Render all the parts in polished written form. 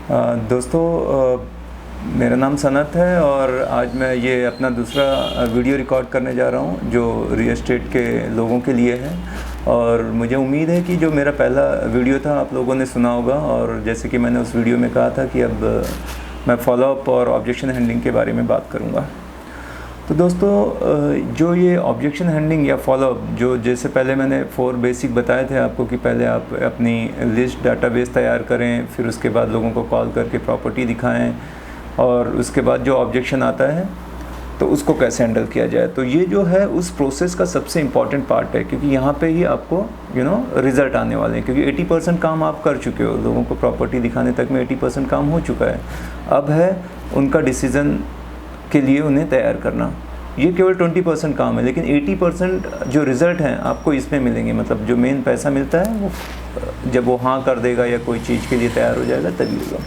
दोस्तों, मेरा नाम सनत है और आज मैं ये अपना दूसरा वीडियो रिकॉर्ड करने जा रहा हूँ जो रियल एस्टेट के लोगों के लिए है। और मुझे उम्मीद है कि जो मेरा पहला वीडियो था आप लोगों ने सुना होगा, और जैसे कि मैंने उस वीडियो में कहा था कि अब मैं फॉलोअप और ऑब्जेक्शन हैंडलिंग के बारे में बात करूँगा। तो दोस्तों, जो ये ऑब्जेक्शन हैंडलिंग या फॉलोअप, जो जैसे पहले मैंने 4 बेसिक बताए थे आपको कि पहले आप अपनी लिस्ट डाटाबेस तैयार करें, फिर उसके बाद लोगों को कॉल करके प्रॉपर्टी दिखाएं, और उसके बाद जो ऑब्जेक्शन आता है तो उसको कैसे हैंडल किया जाए। तो ये जो है उस प्रोसेस का सबसे इम्पॉर्टेंट पार्ट है, क्योंकि यहाँ पे ही आपको रिज़ल्ट आने वाले हैं। क्योंकि 80% काम आप कर चुके हो, लोगों को प्रॉपर्टी दिखाने तक में 80% काम हो चुका है। अब है उनका डिसीज़न के लिए उन्हें तैयार करना। ये केवल 20% काम है, लेकिन 80% जो रिज़ल्ट हैं आपको इसमें मिलेंगे। मतलब जो मेन पैसा मिलता है वो जब वो हाँ कर देगा या कोई चीज़ के लिए तैयार हो जाएगा तभी होगा।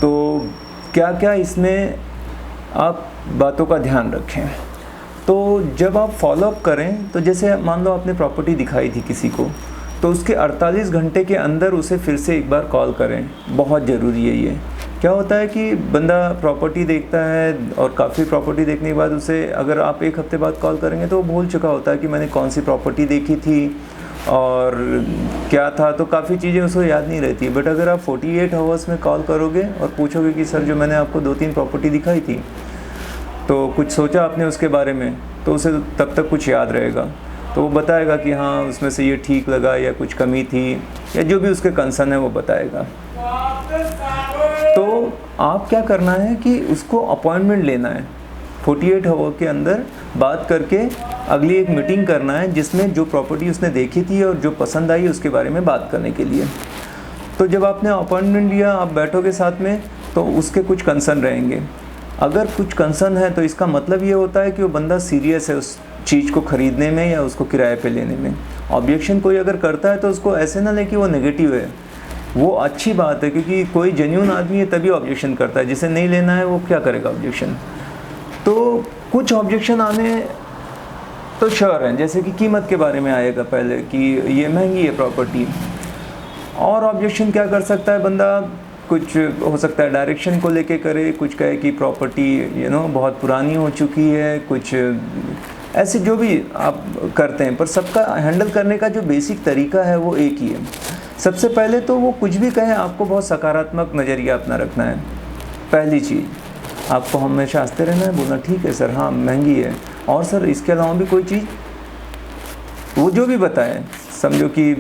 तो क्या क्या इसमें आप बातों का ध्यान रखें। तो जब आप फॉलोअप करें, तो जैसे मान लो आपने प्रॉपर्टी दिखाई थी किसी को, तो उसके 48 घंटे के अंदर उसे फिर से एक बार कॉल करें। बहुत ज़रूरी है ये। क्या होता है कि बंदा प्रॉपर्टी देखता है और काफ़ी प्रॉपर्टी देखने के बाद उसे अगर आप 1 हफ्ते बाद कॉल करेंगे तो वो भूल चुका होता है कि मैंने कौन सी प्रॉपर्टी देखी थी और क्या था, तो काफ़ी चीज़ें उसको याद नहीं रहती। बट अगर आप 48 आवर्स में कॉल करोगे और पूछोगे कि सर जो मैंने आपको 2-3 प्रॉपर्टी दिखाई थी, तो कुछ सोचा आपने उसके बारे में, तो उसे तब तक कुछ याद रहेगा। तो वो बताएगा कि हाँ उसमें से ये ठीक लगा या कुछ कमी थी, या जो भी उसके कंसर्न है वो बताएगा। तो आप क्या करना है कि उसको अपॉइंटमेंट लेना है, 48 आवर के अंदर बात करके अगली एक मीटिंग करना है, जिसमें जो प्रॉपर्टी उसने देखी थी और जो पसंद आई उसके बारे में बात करने के लिए। तो जब आपने अपॉइंटमेंट लिया, आप बैठोगे साथ में, तो उसके कुछ कंसर्न रहेंगे। अगर कुछ कंसर्न है तो इसका मतलब ये होता है कि वो बंदा सीरियस है उस चीज़ को ख़रीदने में या उसको किराए पे लेने में। ऑब्जेक्शन कोई अगर करता है तो उसको ऐसे ना ले कि वो नेगेटिव है, वो अच्छी बात है, क्योंकि कोई जेन्युइन आदमी है तभी ऑब्जेक्शन करता है। जिसे नहीं लेना है वो क्या करेगा ऑब्जेक्शन। तो कुछ ऑब्जेक्शन आने तो श्योर हैं, जैसे कि कीमत के बारे में आएगा पहले कि ये महंगी है प्रॉपर्टी। और ऑब्जेक्शन क्या कर सकता है बंदा, कुछ हो सकता है डायरेक्शन को लेके करे, कुछ कहे कि प्रॉपर्टी बहुत पुरानी हो चुकी है, कुछ ऐसे जो भी आप करते हैं। पर सबका हैंडल करने का जो बेसिक तरीका है वो एक ही है। सबसे पहले तो वो कुछ भी कहें, आपको बहुत सकारात्मक नज़रिया अपना रखना है। पहली चीज़, आपको हमेशा हंसते रहना है, बोलना ठीक है सर, हाँ महंगी है, और सर इसके अलावा भी कोई चीज़, वो जो भी बताए। समझो कि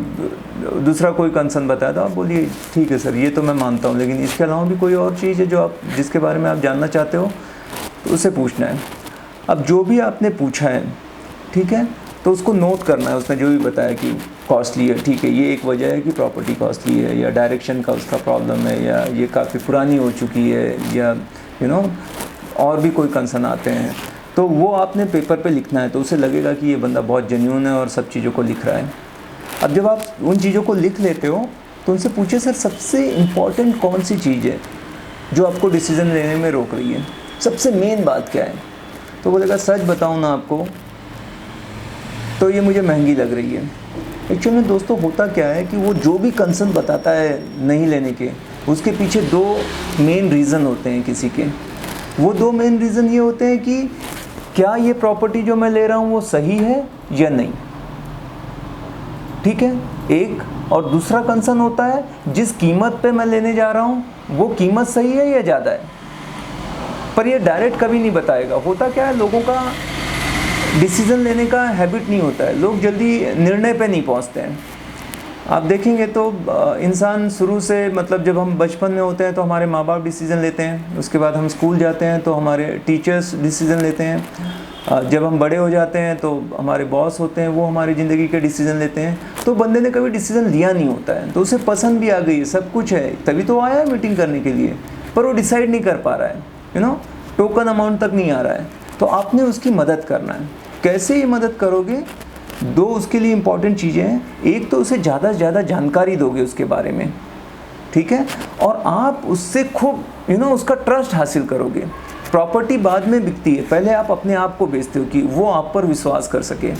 दूसरा कोई कंसर्न बताया तो आप बोलिए ठीक है सर ये तो मैं मानता हूँ, लेकिन इसके अलावा भी कोई और चीज़ है जो आप जिसके बारे में आप जानना चाहते हो, तो उसे पूछना है। अब जो भी आपने पूछा है, ठीक है, तो उसको नोट करना है। उसने जो भी बताया कि कॉस्टली है, ठीक है, ये एक वजह है कि प्रॉपर्टी कॉस्टली है, या डायरेक्शन का उसका प्रॉब्लम है, या ये काफ़ी पुरानी हो चुकी है, या और भी कोई कंसर्न आते हैं, तो वो आपने पेपर पे लिखना है। तो उसे लगेगा कि ये बंदा बहुत जेन्युइन है और सब चीज़ों को लिख रहा है। अब जब आप उन चीज़ों को लिख लेते हो तो उनसे पूछे सर सबसे इम्पॉर्टेंट कौन सी चीज़ है जो आपको डिसीज़न लेने में रोक रही है, सबसे मेन बात क्या है। तो बोलेगा सच बताऊँ ना आपको तो ये मुझे महंगी लग रही है। एक्चुअली में दोस्तों होता क्या है कि वो जो भी कंसर्न बताता है नहीं लेने के, उसके पीछे 2 मेन रीज़न होते हैं किसी के। वो 2 मेन रीज़न ये होते हैं कि क्या ये प्रॉपर्टी जो मैं ले रहा हूँ वो सही है या नहीं, ठीक है, एक। और दूसरा कंसर्न होता है जिस कीमत पे मैं लेने जा रहा हूँ वो कीमत सही है या ज़्यादा है। पर ये डायरेक्ट कभी नहीं बताएगा। होता क्या है, लोगों का डिसीज़न लेने का हैबिट नहीं होता है, लोग जल्दी निर्णय पे नहीं पहुंचते हैं। आप देखेंगे तो इंसान शुरू से, मतलब जब हम बचपन में होते हैं तो हमारे माँ बाप डिसीज़न लेते हैं, उसके बाद हम स्कूल जाते हैं तो हमारे टीचर्स डिसीज़न लेते हैं, जब हम बड़े हो जाते हैं तो हमारे बॉस होते हैं, वो हमारी ज़िंदगी के डिसीज़न लेते हैं। तो बंदे ने कभी डिसीज़न लिया नहीं होता है, तो उसे पसंद भी आ गई है, सब कुछ है, तभी तो आया है मीटिंग करने के लिए, पर वो डिसाइड नहीं कर पा रहा है, टोकन अमाउंट तक नहीं आ रहा है। तो आपने उसकी मदद करना है। कैसे ये मदद करोगे, 2 उसके लिए इम्पॉर्टेंट चीज़ें हैं। एक तो उसे ज़्यादा से ज़्यादा जानकारी दोगे उसके बारे में, ठीक है, और आप उससे खूब उसका ट्रस्ट हासिल करोगे। प्रॉपर्टी बाद में बिकती है, पहले आप अपने आप को बेचते हो कि वो आप पर विश्वास कर सके,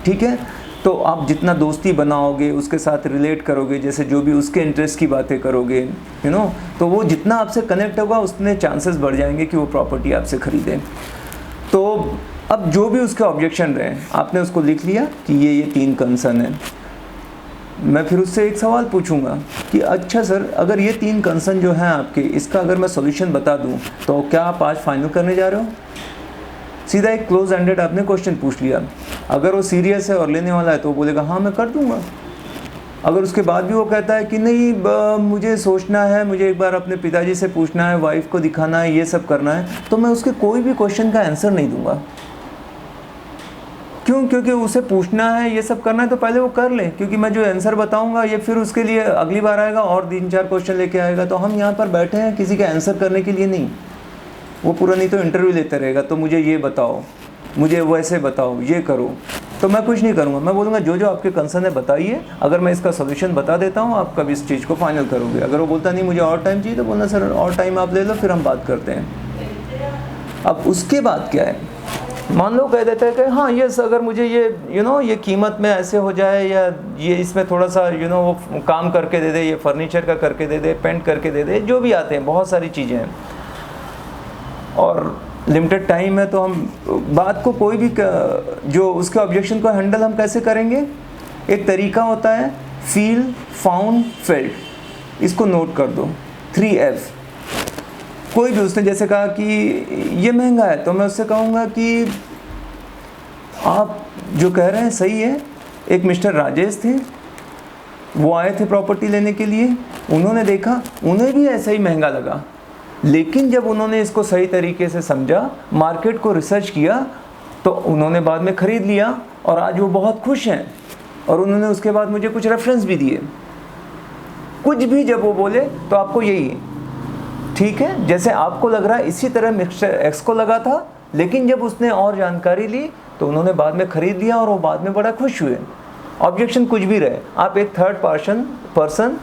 ठीक है। तो आप जितना दोस्ती बनाओगे, उसके साथ रिलेट करोगे, जैसे जो भी उसके इंटरेस्ट की बातें करोगे, तो वो जितना आपसे कनेक्ट होगा उतने चांसेस बढ़ जाएंगे कि वो प्रॉपर्टी आपसे ख़रीदें। तो अब जो भी उसके ऑब्जेक्शन रहे, आपने उसको लिख लिया कि ये 3 कंसर्न है। मैं फिर उससे एक सवाल पूछूंगा कि अच्छा सर, अगर ये 3 कंसर्न जो हैं आपके, इसका अगर मैं सॉल्यूशन बता दूं तो क्या आप आज फाइनल करने जा रहे हो? सीधा एक क्लोज एंडेड आपने क्वेश्चन पूछ लिया। अगर वो सीरियस है और लेने वाला है तो वो बोलेगा हाँ मैं कर दूंगा। अगर उसके बाद भी वो कहता है कि नहीं मुझे सोचना है, मुझे एक बार अपने पिताजी से पूछना है, वाइफ को दिखाना है, ये सब करना है, तो मैं उसके कोई भी क्वेश्चन का आंसर नहीं दूंगा। क्यों? क्योंकि उसे पूछना है, ये सब करना है, तो पहले वो कर ले, क्योंकि मैं जो आंसर बताऊंगा ये फिर उसके लिए अगली बार आएगा और 3-4 क्वेश्चन लेके आएगा। तो हम यहाँ पर बैठे हैं किसी का आंसर करने के लिए नहीं। वो पूरा नहीं तो इंटरव्यू लेते रहेगा, तो मुझे ये बताओ, मुझे वैसे बताओ, ये करो, तो मैं कुछ नहीं करूँगा। मैं बोलूँगा जो जो आपके कंसर्न है बताइए, अगर मैं इसका सोल्यूशन बता देता हूँ आप कब इस चीज़ को फाइनल करोगे। अगर वो बोलता नहीं मुझे और टाइम चाहिए, तो बोलना सर और टाइम आप ले लो, फिर हम बात करते हैं। अब उसके बाद क्या है, मान लो कह देता है कि हाँ यस, अगर मुझे ये ये कीमत में ऐसे हो जाए, या ये इसमें थोड़ा सा वो काम करके दे दे, ये फर्नीचर का करके दे दे, पेंट करके दे दे, जो भी आते हैं, बहुत सारी चीज़ें हैं और लिमिटेड टाइम है, तो हम बात को कोई भी जो उसके ऑब्जेक्शन को हैंडल हम कैसे करेंगे। एक तरीका होता है फील, फाउंड, फेल्ट। इसको नोट कर दो, 3F। कोई भी उसने जैसे कहा कि ये महंगा है, तो मैं उससे कहूँगा कि आप जो कह रहे हैं सही है। एक मिस्टर राजेश थे, वो आए थे प्रॉपर्टी लेने के लिए, उन्होंने देखा, उन्हें भी ऐसा ही महंगा लगा, लेकिन जब उन्होंने इसको सही तरीके से समझा, मार्केट को रिसर्च किया, तो उन्होंने बाद में ख़रीद लिया और आज वो बहुत खुश हैं। और उन्होंने उसके बाद मुझे कुछ रेफरेंस भी दिए। कुछ भी जब वो बोले तो आपको यही ठीक है, जैसे आपको लग रहा है इसी तरह मिस्टर एक्स को लगा था, लेकिन जब उसने और जानकारी ली तो उन्होंने बाद में ख़रीद लिया और वो बाद में बड़ा खुश हुए। ऑब्जेक्शन कुछ भी रहे, आप एक थर्ड पर्सन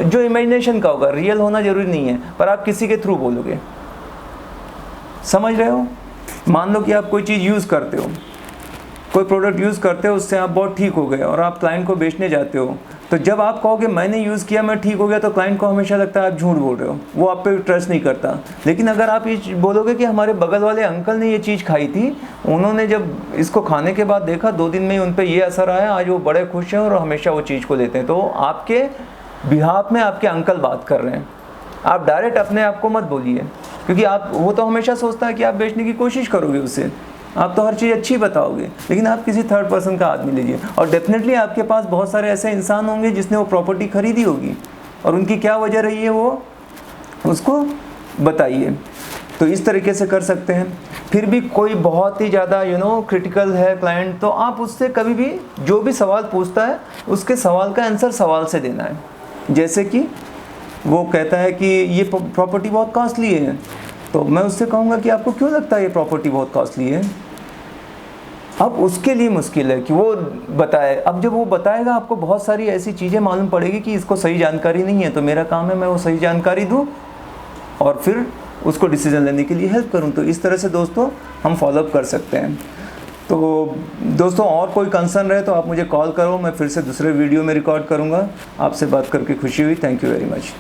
जो इमेजिनेशन का होगा, रियल होना जरूरी नहीं है, पर आप किसी के थ्रू बोलोगे। समझ रहे हो? मान लो कि आप कोई चीज़ यूज़ करते हो, कोई प्रोडक्ट यूज़ करते हो, उससे आप बहुत ठीक हो गए और आप क्लाइंट को बेचने जाते हो, तो जब आप कहोगे मैंने यूज़ किया मैं ठीक हो गया, तो क्लाइंट को हमेशा लगता है आप झूठ बोल रहे हो, वो आप पे ट्रस्ट नहीं करता। लेकिन अगर आप ये बोलोगे कि हमारे बगल वाले अंकल ने ये चीज़ खाई थी, उन्होंने जब इसको खाने के बाद देखा 2 दिन में ही उन पर ये असर आया, आज वो बड़े खुश हैं और हमेशा वो चीज़ को लेते हैं, तो आपके बिहाफ में आपके अंकल बात कर रहे हैं। आप डायरेक्ट अपने आप को मत बोलिए, क्योंकि वो तो हमेशा सोचता है कि आप बेचने की कोशिश करोगे उससे, आप तो हर चीज़ अच्छी बताओगे, लेकिन आप किसी थर्ड पर्सन का आदमी लीजिए। और डेफिनेटली आपके पास बहुत सारे ऐसे इंसान होंगे जिसने वो प्रॉपर्टी खरीदी होगी और उनकी क्या वजह रही है वो उसको बताइए। तो इस तरीके से कर सकते हैं। फिर भी कोई बहुत ही ज़्यादा क्रिटिकल है क्लाइंट, तो आप उससे कभी भी जो भी सवाल पूछता है उसके सवाल का आंसर सवाल से देना है। जैसे कि वो कहता है कि ये प्रॉपर्टी बहुत कॉस्टली है, तो मैं उससे कहूँगा कि आपको क्यों लगता है ये प्रॉपर्टी बहुत कॉस्टली है। अब उसके लिए मुश्किल है कि वो बताए। अब जब वो बताएगा आपको बहुत सारी ऐसी चीज़ें मालूम पड़ेगी कि इसको सही जानकारी नहीं है, तो मेरा काम है मैं वो सही जानकारी दूँ और फिर उसको डिसीजन लेने के लिए हेल्प करूँ। तो इस तरह से दोस्तों हम फॉलोअप कर सकते हैं। तो दोस्तों और कोई कंसर्न रहे तो आप मुझे कॉल करो, मैं फिर से दूसरे वीडियो में रिकॉर्ड करूँगा। आपसे बात करके खुशी हुई। Thank you very much.